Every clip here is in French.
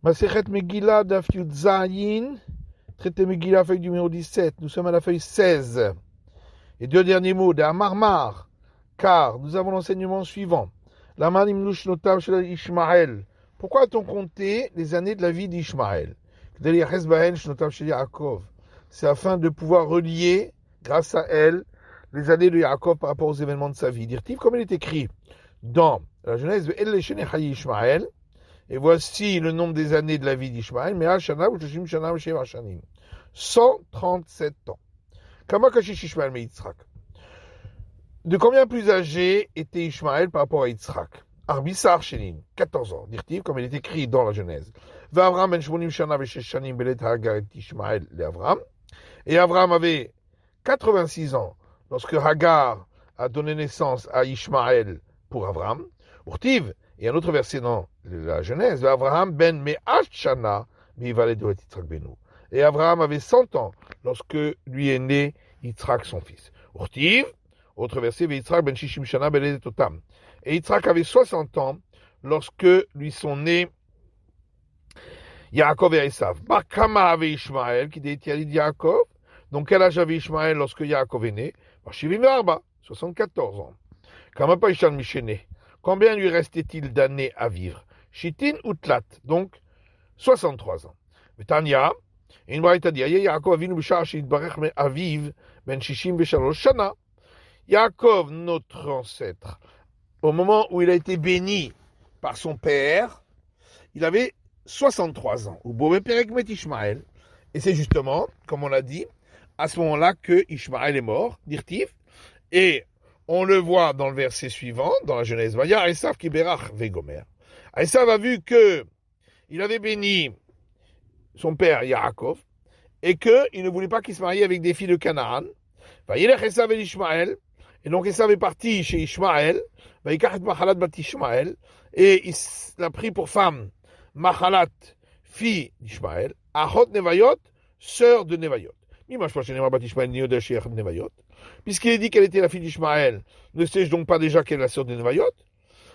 Masechet Megillah, Daf Yud Zayin, traité Megillah, feuille numéro 17. Nous sommes à la feuille 16. Et deux derniers mots de Marmar, car nous avons l'enseignement suivant. Lamanim Nush Notav Shel Ishmael. Pourquoi a-t-on compté les années de la vie d'Ishmael? C'est afin de pouvoir relier, grâce à elle, les années de Yaakov par rapport aux événements de sa vie. Dirtiv, comme il est écrit dans la Genèse, Ishmael. Et voici le nombre des années de la vie d'Ishmaël, 137 ans. De combien plus âgé était Ishmaël par rapport à Yitzhak? Arbissar Shenin, 14 ans, dit-il, comme il est écrit dans la Genèse. Et Abraham avait 86 ans lorsque Hagar a donné naissance à Ishmaël pour Abraham. Urtiv, et un autre verset dans la Genèse, Abraham ben Me'at Shana mi'valed Yitzhak benu. Et Abraham avait 100 ans lorsque lui est né Yitzhak son fils. Urtiv, autre verset, Yitzhak ben Shishim Shana beled Totam. Et Yitzhak avait 60 ans lorsque lui sont nés Yaakov et Esav. Bakama avait Ishmael, qui était Yaakov. Donc quel âge avait Ishmael lorsque Yaakov est né? 74 ans. Kama pa Ishan Mishene. Combien lui restait-il d'années à vivre? Shitin ou Tlat, donc 63 ans. Tanya, et une braïta dit, Yaakov avinu b'shar she'itbarech me'aviv ben shishim v'shalosh shana. Yaakov, notre ancêtre, au moment où il a été béni par son père, il avait 63 ans. Ou Bové Perek met Ishmael. Et c'est justement, comme on l'a dit, à ce moment-là que Ishmael est mort, dirtif, et on le voit dans le verset suivant, dans la Genèse. Vaya Esav ki berach vegomer. Esav a vu que il avait béni son père Yaakov et qu'il ne voulait pas qu'il se marie avec des filles de Canaan. Vayelech Esav el Ishmael. Et donc Esav est parti chez Ishmael. Vayikach et Machalat bat Ishmael. Et il l'a pris pour femme Machalat, fille d'Ishmael. Achot Nevayot, sœur de Nevayot. Puisqu'il est dit qu'elle était la fille d'Ishmaël, ne sais-je donc pas déjà qu'elle est la sœur de Nevayot?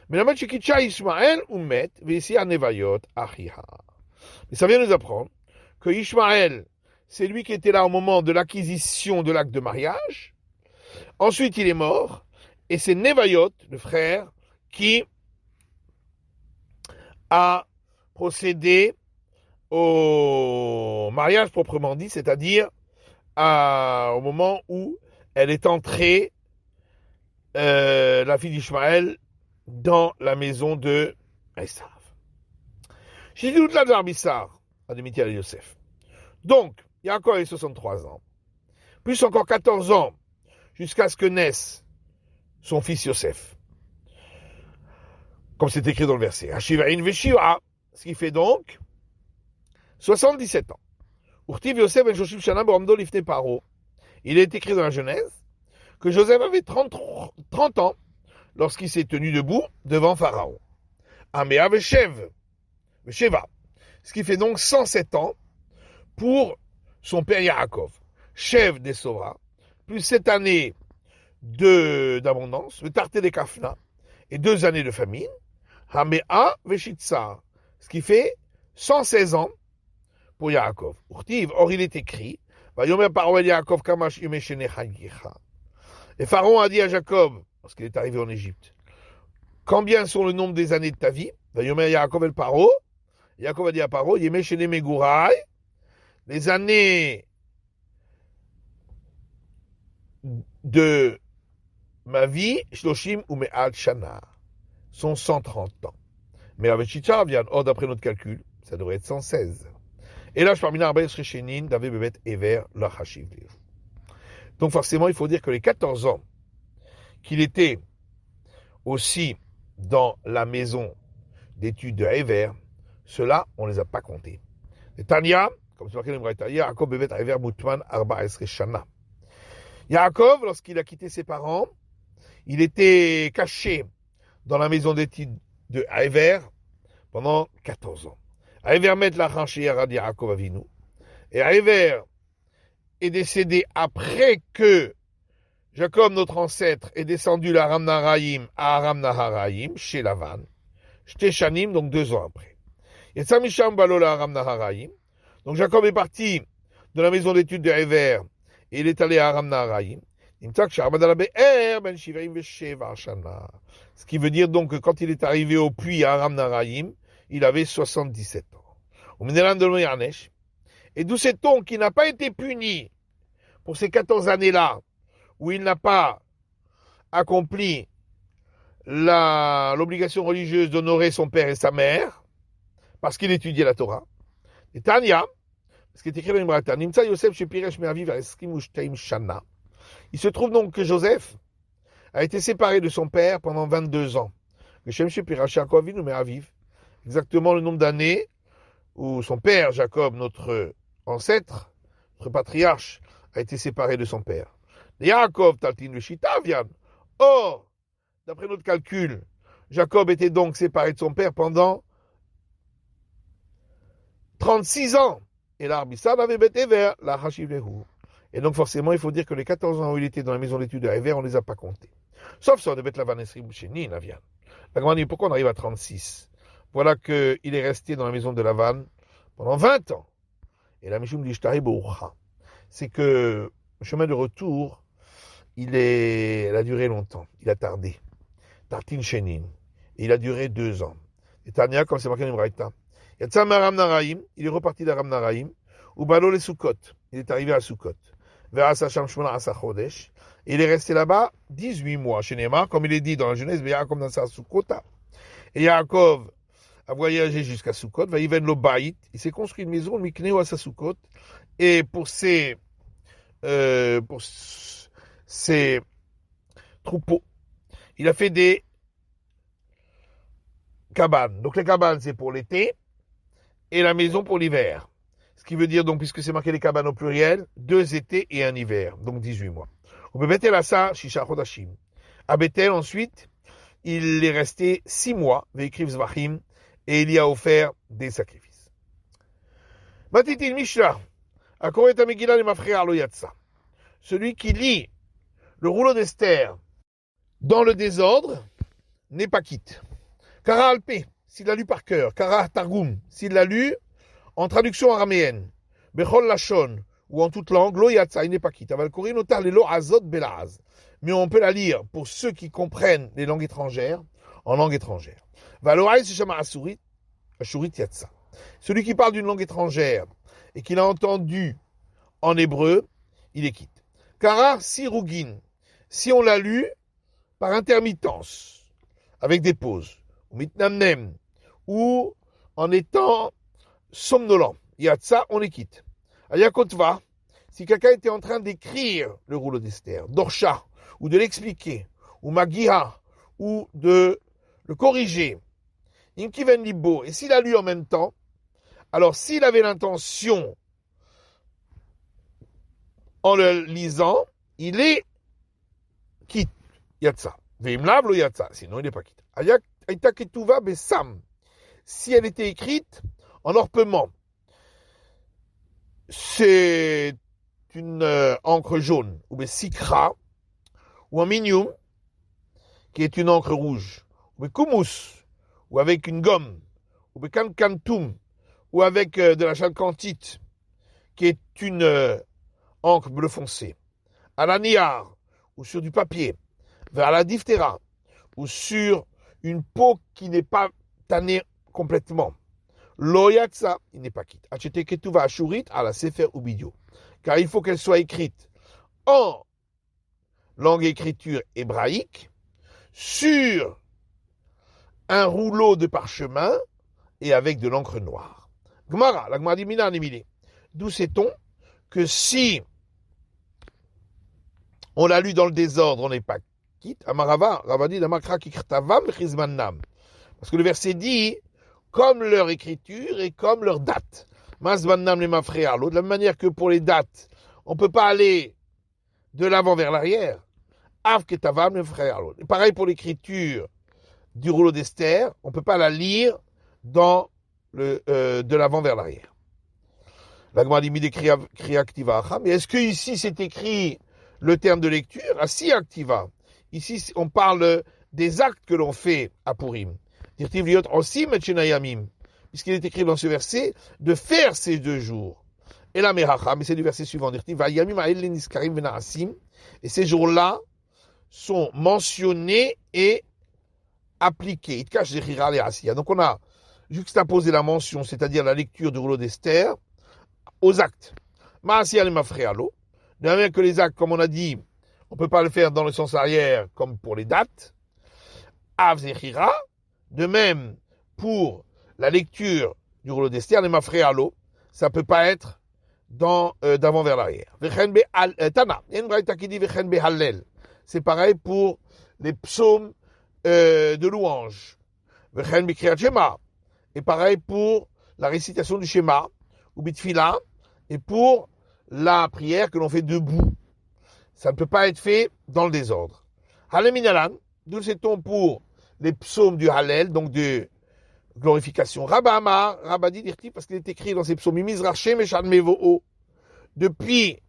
Mais la Matchikitcha Ishmaël ou Met, Vessi à Nevayot, Achiha. Et ça vient nous apprendre que Ishmaël, c'est lui qui était là au moment de l'acquisition de l'acte de mariage. Ensuite, il est mort. Et c'est Nevayot, le frère, qui a procédé au mariage proprement dit, c'est-à-dire au moment où elle est entrée, la fille d'Ishmaël, dans la maison de Esav. J'ai dit tout là de l'Arbissar, à Demitia et Yosef. Donc, Yaakov avait 63 ans, plus encore 14 ans, jusqu'à ce que naisse son fils Yosef. Comme c'est écrit dans le verset. Hashivain Veshiva, ce qui fait donc 77 ans. Urtiv Yosef ben Joshim Shana Boramdo Lifne Paro. Il est écrit dans la Genèse que Joseph avait 30 ans lorsqu'il s'est tenu debout devant Pharaon. Amea Sheva. Ce qui fait donc 107 ans pour son père Yaakov. Shev des Sora, plus 7 années d'abondance, le Tarté des Kafna, et 2 années de famine. Hamea Veshitsa. Ce qui fait 116 ans pour Yaakov. Or il est écrit, et Pharaon a dit à Jacob, lorsqu'il est arrivé en Égypte, combien sont le nombre des années de ta vie? Yaakov el Paro. Yaakov a dit à Paro, les années de ma vie, Shloshim ou Me'al Shana, sont 130 ans. Mais avec Chicha, d'après notre calcul, ça devrait être 116. Et là, je parle donc forcément, il faut dire que les 14 ans qu'il était aussi dans la maison d'études de Hever, ceux-là, on ne les a pas comptés. Et Tania, comme c'est marqué dans le Braïta, Yaakov bevet Hever Mutman Arba Esre Shana. Yaakov, lorsqu'il a quitté ses parents, il était caché dans la maison d'études de Hever pendant 14 ans. Aéver met la ranchière à Yaakov Avinu. Et Aéver est décédé après que Jacob, notre ancêtre, est descendu à Aram Naharaim, chez Lavan. Shteshanim, donc 2 ans après. Et Samisham Balola Aram Naharaim. Donc Jacob est parti de la maison d'études de Hever et il est allé à Aram Naharaim. Ce qui veut dire donc que quand il est arrivé au puits à Aram Naharaim, il avait 77 ans. Et d'où sait-on qu'il n'a pas été puni pour ces 14 années-là où il n'a pas accompli l'obligation religieuse d'honorer son père et sa mère parce qu'il étudiait la Torah. Et Tanya, ce qui est écrit dans l'Imbrata, Nimtsa Yosef Shepiresh Me'aviv Eskim Shana. Il se trouve donc que Joseph a été séparé de son père pendant 22 ans. Le Shem Shepiresh Yaakov Avinu Me'aviv, exactement le nombre d'années où son père, Jacob, notre ancêtre, notre patriarche, a été séparé de son père. Yaakov Taltin le Shitavian. Or, d'après notre calcul, Jacob était donc séparé de son père pendant 36 ans. Et l'Arbissad avait bêté vers la Hashivlehu. Et donc forcément, il faut dire que les 14 ans où il était dans la maison d'études de Hever, on ne les a pas comptés. Sauf ça, on devait être la Vanesri Boucheni, Navian. La grande dit, pourquoi on arrive à 36? Voilà qu'il est resté dans la maison de Lavan pendant 20 ans. Et la Mishum Lishtari Boucha, c'est que le chemin de retour, elle a duré longtemps. Il a tardé. Tartin Shenin. Et il a duré 2 ans. Et Tania, comme c'est marqué dans l'Imbraïta, il est reparti d'Aram Naharaim, ou Balo les Sukkot. Il est arrivé à Sukkot. Vers Asacham Shmona Asachodesh. Et il est resté là-bas 18 mois. Chez Neymar, comme il est dit dans la Genèse, Yaakov dans sa Sukkota. Et Yaakov a voyagé jusqu'à Sukkot. Va Yiven lo Baït. Il s'est construit une maison, Mikneo à sa Sukkot. Et pour ses troupeaux, il a fait des cabanes. Donc les cabanes, c'est pour l'été. Et la maison pour l'hiver. Ce qui veut dire, donc, puisque c'est marqué les cabanes au pluriel, 2 étés et un hiver, donc 18 mois. On peut Bethel à ça, Shisha Chodashim. À Bethel, ensuite, il est resté 6 mois, Veikriv Zvachim, et il y a offert des sacrifices. Matitil Mishra, Akoret Amegillah le Mafreya lo Yatsa. Celui qui lit le rouleau d'Esther dans le désordre n'est pas quitte. Kara Alpé, s'il l'a lu par cœur, Kara Targum, s'il l'a lu en traduction araméenne, Bechol Lachon, ou en toute langue, Lo Yatsa, il n'est pas quitte. Aval Korin Otar le Lo Azot Belaz. Mais on peut la lire pour ceux qui comprennent les langues étrangères, en langue étrangère. Valoraï se chama Ashurit Yatsa. Celui qui parle d'une langue étrangère et qui l'a entendu en hébreu, il est quitte. Kara Sirugin, si on l'a lu par intermittence, avec des pauses, ou mitnamnem, ou en étant somnolent, Yatsa, on les quitte. Ayakotva, si quelqu'un était en train d'écrire le rouleau d'Esther, d'Orsha, ou de l'expliquer, ou Magiha, ou de le corriger, Inkiven Libo, et s'il a lu en même temps, alors s'il avait l'intention, en le lisant, il est quitte. Yatsa. Veimlav lo Yatsa, sinon il n'est pas quitte. Aïta Ketuva Besam, si elle était écrite en orpement, c'est une encre jaune, ou sikra, ou un minium, qui est une encre rouge, ou kumus, ou avec une gomme, ou kankantum, ou avec de la chalcantite, qui est une encre bleu foncé, à la niar, ou sur du papier, vers la diphtéra, ou sur une peau qui n'est pas tannée complètement. Loyatsa, il n'est pas quitte. Achete ketuva ashurit à la sefer ubidio. Car il faut qu'elle soit écrite en langue écriture hébraïque, sur un rouleau de parchemin et avec de l'encre noire. Gmara, la Gmara dit Mina Nemile. D'où sait-on que si on l'a lu dans le désordre, on n'est pas quitte. Amarava, Ravadi, Damakra, Kikrtavam, Chizmannam. Parce que le verset dit, comme leur écriture et comme leur date. Masbannam les mafréalo. De la même manière que pour les dates, on ne peut pas aller de l'avant vers l'arrière. Avketavam les mafréalo. Pareil pour l'écriture du rouleau d'Esther, on ne peut pas la lire de l'avant vers l'arrière. La Gemara dit Kriya Aktiva. Mais est-ce que ici c'est écrit le terme de lecture? Asi Aktiva. Ici on parle des actes que l'on fait à Purim. puisqu'il est écrit dans ce verset, de faire ces 2 jours. Et la meracha, mais c'est du verset suivant, et ces jours-là sont mentionnés et appliqués. Donc on a juxtaposé la mention, c'est-à-dire la lecture du rouleau d'Esther, aux actes. De même que les actes, comme on a dit, on ne peut pas le faire dans le sens arrière comme pour les dates. De même pour la lecture du rouleau d'Esther, les mafréalo, ça ne peut pas être d'avant vers l'arrière. Tana, il y a une braïta qui dit c'est pareil pour les psaumes de louange. Et pareil pour la récitation du Shema, ou bitfila, et pour la prière que l'on fait debout. Ça ne peut pas être fait dans le désordre. Haleminalan, d'où sait-on pour les psaumes du Hallel, donc de glorification. Rabba Amar, Rabba dit, parce qu'il est écrit dans ces psaumes, depuis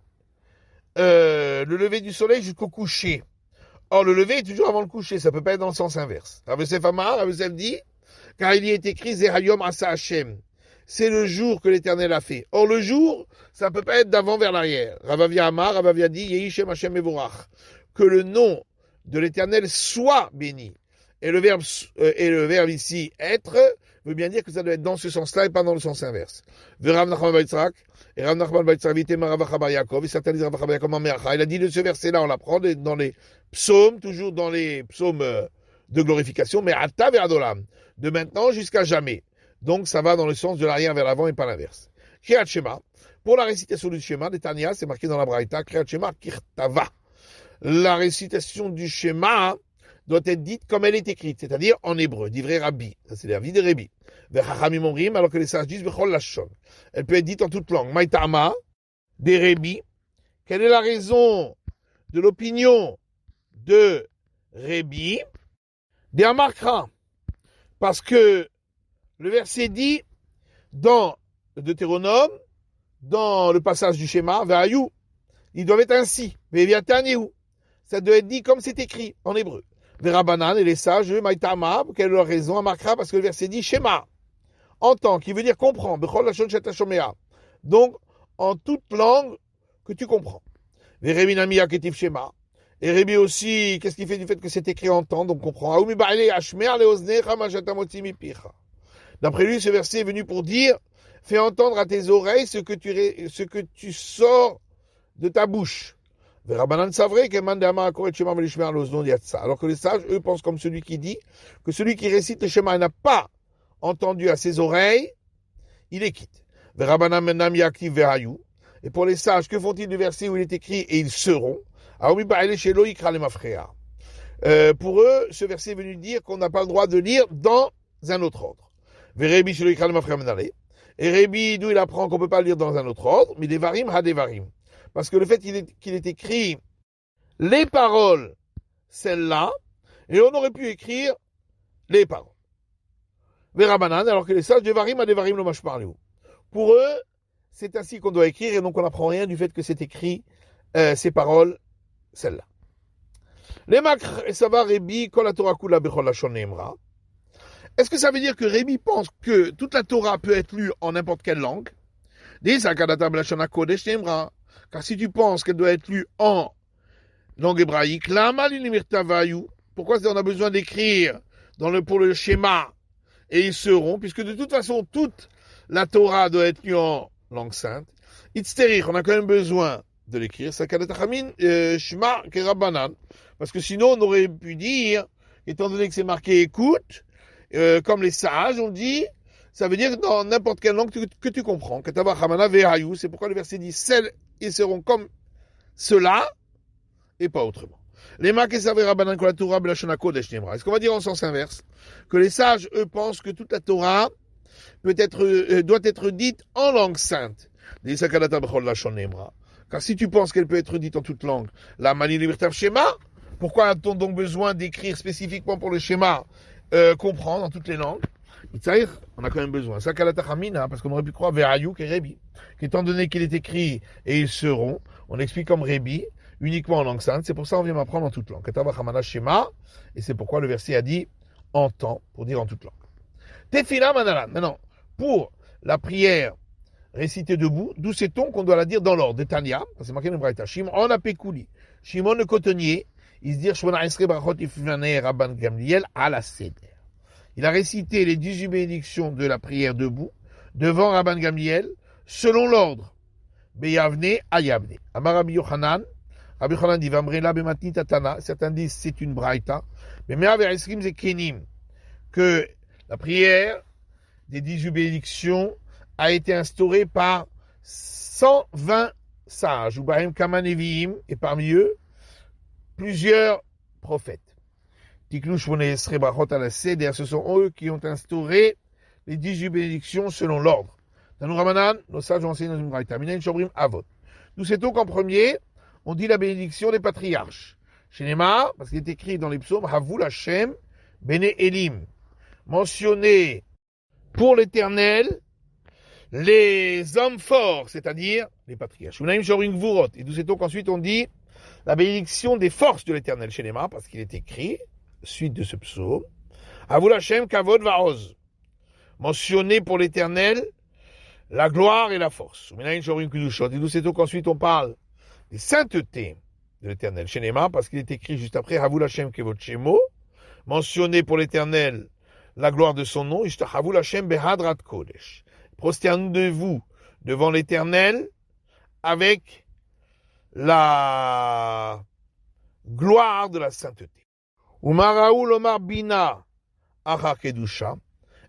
le lever du soleil jusqu'au coucher. Or, le lever est toujours avant le coucher, ça ne peut pas être dans le sens inverse. Rav Yosef Amar, Rav Yosef dit, car il y est écrit, Zehayom Asa Hashem. C'est le jour que l'Éternel a fait. Or, le jour, ça ne peut pas être d'avant vers l'arrière. Rav Avia Amar, Rav Avia dit, Yehishem Hashem Mevorach. Que le nom de l'Éternel soit béni. Et le verbe ici, être, veut bien dire que ça doit être dans ce sens-là et pas dans le sens inverse. Rav Nachman bar Yitzhak, et Rav Nachman bar Yitzhak, Rav Acha bar Yaakov, il s'attendait Rav Acha bar Yaakov en Meacha. Il a dit de ce verset-là, on l'apprend dans les psaumes, toujours dans les psaumes de glorification, mais Ata vers Adolam, de maintenant jusqu'à jamais. Donc ça va dans le sens de l'arrière vers l'avant et pas l'inverse. Kriyat Shema, pour la récitation du Shema, Netanya, c'est marqué dans la Braïta, Kriyat Shema Kirtava. La récitation du Shema doit être dite comme elle est écrite, c'est-à-dire en hébreu, d'ivrei Rabbi. Ça, c'est la vie de Rabbi. Vechachamim omrim, alors que les sages disent Bechol Lashon. Elle peut être dite en toute langue. Maïtama, des Rabbi. Quelle est la raison de l'opinion de Rabbi? Des Amarkra. Parce que le verset dit, dans le Deutéronome, dans le passage du schéma, Vahayou, ils doivent être ainsi. Veviataniou. Ça doit être dit comme c'est écrit en hébreu. Verabanan et les sages, Maïtama, quelle est leur raison? Amarkra, parce que le verset dit schéma. Entend, qui veut dire comprend. Bechol Lashon Shetashomea. Donc, en toute langue que tu comprends. Vereminami Aketiv Shema. Et Rébi aussi, qu'est-ce qu'il fait du fait que c'est écrit en temps, donc on comprend. D'après lui, ce verset est venu pour dire, fais entendre à tes oreilles ce que tu sors de ta bouche. Alors que les sages, eux, pensent comme celui qui dit que celui qui récite le schéma n'a pas entendu à ses oreilles, il est quitte. Et pour les sages, que font-ils du verset où il est écrit et ils seront? Pour eux, ce verset est venu dire qu'on n'a pas le droit de lire dans un autre ordre. Et Rébi, d'où il apprend qu'on ne peut pas lire dans un autre ordre, mais des varim ha des varim. Parce que le fait qu'il est écrit les paroles, celles-là, et on aurait pu écrire les paroles. Verabanan, alors que les sages, des varim ha des varim, l'hommage parle. Pour eux, c'est ainsi qu'on doit écrire, et donc on n'apprend rien du fait que c'est écrit ces paroles, celle-là. Les makr et sava Rébi, kol la Torah kula bechol lashon neemra. Est-ce que ça veut dire que Rébi pense que toute la Torah peut être lue en n'importe quelle langue? Car si tu penses qu'elle doit être lue en langue hébraïque, pourquoi on a besoin d'écrire pour le schéma et ils seront, puisque de toute façon toute la Torah doit être lue en langue sainte. On a quand même besoin de l'écrire, parce que sinon on aurait pu dire, étant donné que c'est marqué écoute, comme les sages ont dit, ça veut dire que dans n'importe quelle langue que tu comprends. C'est pourquoi le verset dit celles ils seront comme cela et pas autrement. Est-ce qu'on va dire en sens inverse que les sages eux pensent que toute la Torah doit être dite en langue sainte? Car si tu penses qu'elle peut être dite en toute langue, la mani libertav schéma, pourquoi a-t-on donc besoin d'écrire spécifiquement pour le schéma, comprendre en toutes les langues? On a quand même besoin. Parce qu'on aurait pu croire Verayou et Rébi, qu'étant donné qu'il est écrit et ils seront, on explique comme Rébi, uniquement en langue sainte. C'est pour ça qu'on vient m'apprendre en toute langue. Et c'est pourquoi le verset a dit en temps, pour dire en toute langue. Tefila manalan. Maintenant, pour la prière récitée debout, d'où sait-on qu'on doit la dire dans l'ordre. Tania, c'est marqué dans le Braïta. Shimon Apekuli, Shimon le cotonnier, il se dit Shmona Esre Brachot Ifnane Rabban Gamliel à la Seder. Il a récité les 18 bénédictions de la prière debout devant Rabban Gamliel selon l'ordre. Beyavne Ayavne. Amar Rabbi Yochanan dit Vamrela Bematni Tatana. Certains disent c'est une braïta. Mais Me'aver Esrim Zekenim, que la prière des 18 bénédictions a été instaurée par 120 sages, ou Bahem Kamaneviim, et parmi eux, plusieurs prophètes. Tiknou Shmone Esre Brachot à la Seder, ce sont eux qui ont instauré les 18 bénédictions selon l'ordre. Dans nos Ramanan, nos sages ont enseigné dans une braïta. Minayin Shobrim Avot. Nous sait-on qu'en premier, on dit la bénédiction des patriarches. Chez Neymar, parce qu'il est écrit dans les psaumes, Havul Hashem Bene Elim. Mentionné pour l'Éternel les hommes forts, c'est-à-dire les patriarches. Minayin Shobrim Gvurot. Et nous sait-on qu'ensuite on dit la bénédiction des forces de l'Éternel chez Neymar, parce qu'il est écrit, suite de ce psaume, Havul Hashem Kavod Vaoz. Mentionné pour l'Éternel la gloire et la force. Et nous sait-on qu'ensuite on parle des saintetés de l'Éternel chez Neymar, parce qu'il est écrit juste après Havul Hashem Kevod Shemo, mentionné pour l'Éternel la gloire de son nom, Havul Hashem Behadrat Kodesh. Prosternez-vous devant l'Éternel avec la gloire de la sainteté. Umaraoul Omar Bina Acha Kedusha.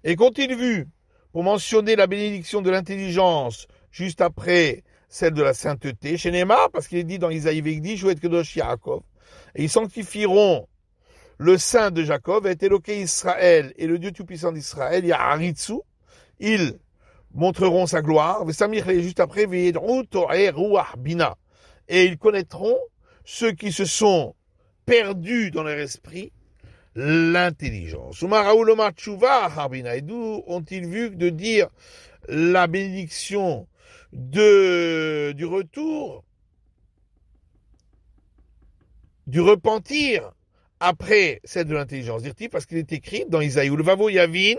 Et qu'ont-ils vu pour mentionner la bénédiction de l'intelligence juste après celle de la sainteté chez Neymar, parce qu'il est dit dans Isaïe Vegdi, Jouet Kedosh Yaakov, et ils sanctifieront le saint de Jacob, et Eloké Israël, et le Dieu tout-puissant d'Israël, Yaharitsu, ils montreront sa gloire, juste après, Bina, et ils connaîtront ceux qui se sont perdus dans leur esprit, l'intelligence. Et d'où ont-ils vu de dire la bénédiction du retour, du repentir après celle de l'intelligence. Dire-t-il parce qu'il est écrit dans Isaïe, le Vavo Yavin,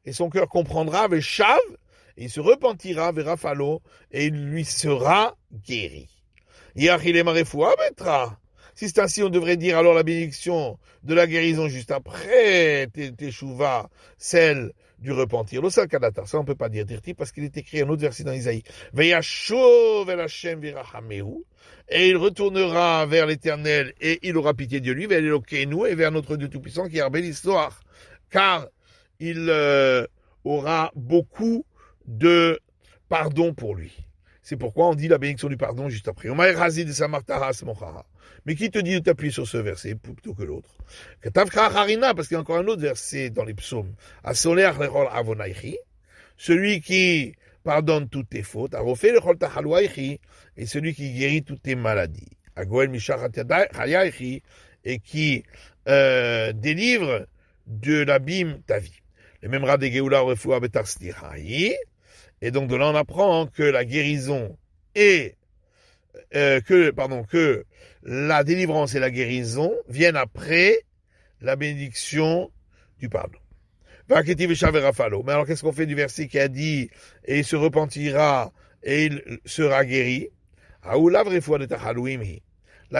et son cœur comprendra, avec Chav, et il se repentira, vers Rafalo, et il lui sera guéri. Si c'est ainsi, on devrait dire alors la bénédiction de la guérison juste après Teshuva, celle du repentir. Ça, on ne peut pas dire parce qu'il est écrit un autre verset dans Isaïe. Et il retournera vers l'Éternel et il aura pitié de lui, et vers notre Dieu Tout-Puissant qui a belle histoire. Car il aura beaucoup de pardon pour lui. C'est pourquoi on dit la bénédiction du pardon juste après. Mais qui te dit de t'appuyer sur ce verset plutôt que l'autre? Parce qu'il y a encore un autre verset dans les psaumes. Celui qui pardonne toutes tes fautes. Et celui qui guérit toutes tes maladies. Et qui délivre de l'abîme ta vie. Le même rat de Geoula refoua betarstirahi. Et donc de là on apprend que la guérison et que la délivrance et la guérison viennent après la bénédiction du pardon. Mais alors qu'est-ce qu'on fait du verset qui a dit et il se repentira et il sera guéri? Là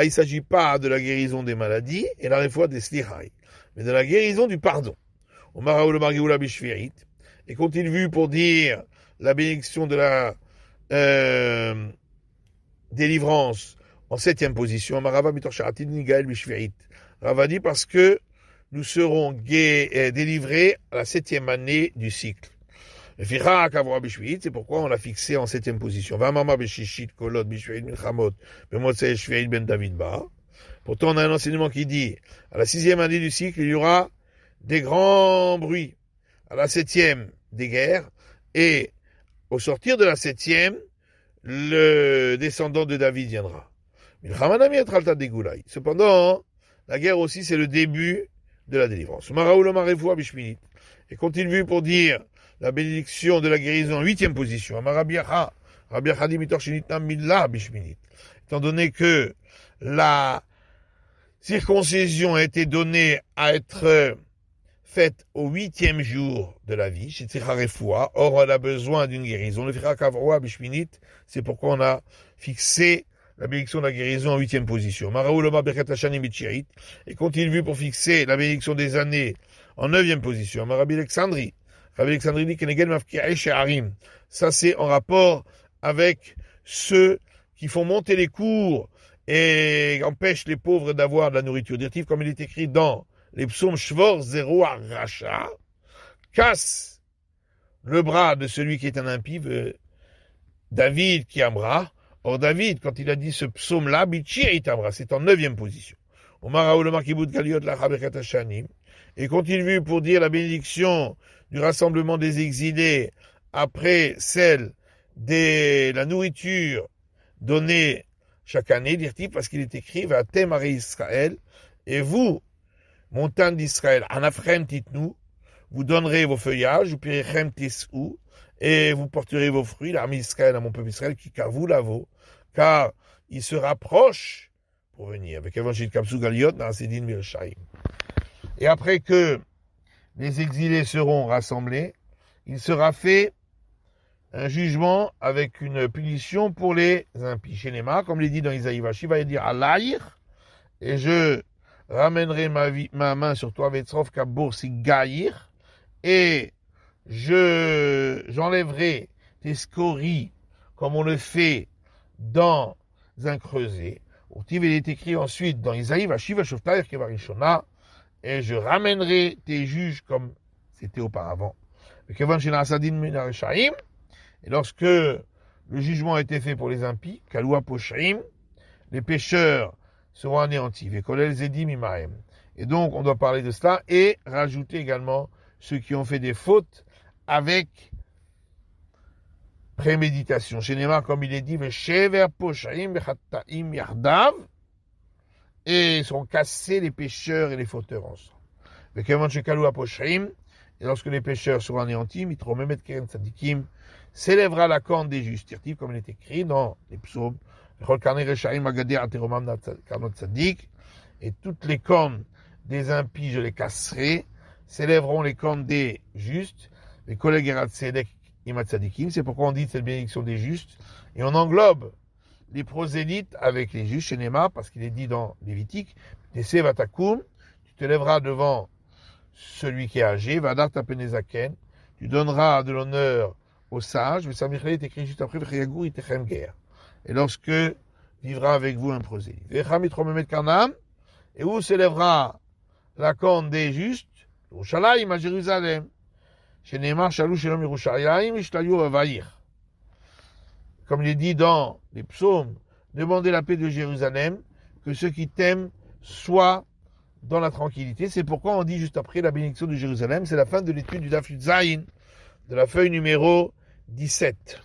il ne s'agit pas de la guérison des maladies et la réfoua des slihai, mais de la guérison du pardon. Et qu'ont-ils vu pour dire la bénédiction de la délivrance en 7e position? Rava dit parce que nous serons délivrés à la 7e année du cycle. C'est pourquoi on l'a fixé en 7e position. Pourtant, on a un enseignement qui dit à la 6e année du cycle, il y aura des grands bruits. À la 7e, des guerres. Et au sortir de la 7e, le descendant de David viendra. Cependant, la guerre aussi, c'est le début de la délivrance. Et qu'ont-ils vu pour dire la bénédiction de la guérison en 8e position? Étant donné que la circoncision a été donnée à être faite au 8e jour de la vie, chez Tzricha Refoua. Or, on a besoin d'une guérison. Le Fira Kavroa Bishminit, c'est pourquoi on a fixé la bénédiction de la guérison en 8e position. Maraouloma Berkat Hashanim Bichirit, et continue pour fixer la bénédiction des années en 9e position. Rabbi Alexandri dit Kenegel Mafki'e She'arim. Ça, c'est en rapport avec ceux qui font monter les cours et empêchent les pauvres d'avoir de la nourriture. Dirtif, comme il est écrit dans les psaumes Shvor Zero Racha, casse le bras de celui qui est un impie, David qui a un bras. Or, David, quand il a dit ce psaume-là, c'est en 9e position. Et continue pour dire la bénédiction du rassemblement des exilés après celle de la nourriture donnée chaque année, dit-il, parce qu'il est écrit, Vatem Arei Israël, et vous, montagne d'Israël, Anafrem Titnou, vous donnerez vos feuillages, ou Pirichem Tisou, et vous porterez vos fruits, l'armée d'Israël, à mon peuple Israël, qui car vous l'avez, car il se rapproche pour venir, avec Évangile Kapsou Galiot, dans Asedin Mirshaim. Et après que les exilés seront rassemblés, il sera fait un jugement avec une punition pour les impies. Chez Néma, comme il est dit dans Isaïe Vashi, va dire Alaïr, et je ramènerai ma main sur toi, Vetzrov Kabour Sigaïr, et j'enlèverai tes scories, comme on le fait dans un creuset. Il est écrit ensuite dans Isaïe Vashi Vashoftaïr Kevarishona, et je ramènerai tes juges comme c'était auparavant. Et lorsque le jugement a été fait pour les impies, Kaloua Poshrim, les pécheurs seront anéantis. Et donc, on doit parler de cela et rajouter également ceux qui ont fait des fautes avec préméditation. Chez Neymar, comme il est dit, et seront cassés les pécheurs et les fauteurs ensemble. Et lorsque les pécheurs seront anéantis, s'élèvera la corne des justes, comme il est écrit dans les psaumes, et toutes les cornes des impies, je les casserai, s'élèveront les cornes des justes, les collègues c'est pourquoi on dit cette bénédiction des justes, et on englobe les prosélytes avec les justes chez Néma, parce qu'il est dit dans Lévitique, tu te lèveras devant celui qui est âgé, Vadar Tapenezaken, tu donneras de l'honneur aux sages, mais Samichle est écrit juste après, et lorsque vivra avec vous un prosélyte. Et où s'élèvera la corne des justes, Yerushalayim à Jérusalem, chez Neymar, Shalou Shalom Yerushalayim, Ishtayou Avahir. Comme il est dit dans les psaumes, demandez la paix de Jérusalem, que ceux qui t'aiment soient dans la tranquillité. C'est pourquoi on dit juste après la bénédiction de Jérusalem, c'est la fin de l'étude du Daf Yud Zayin, de la feuille numéro 17.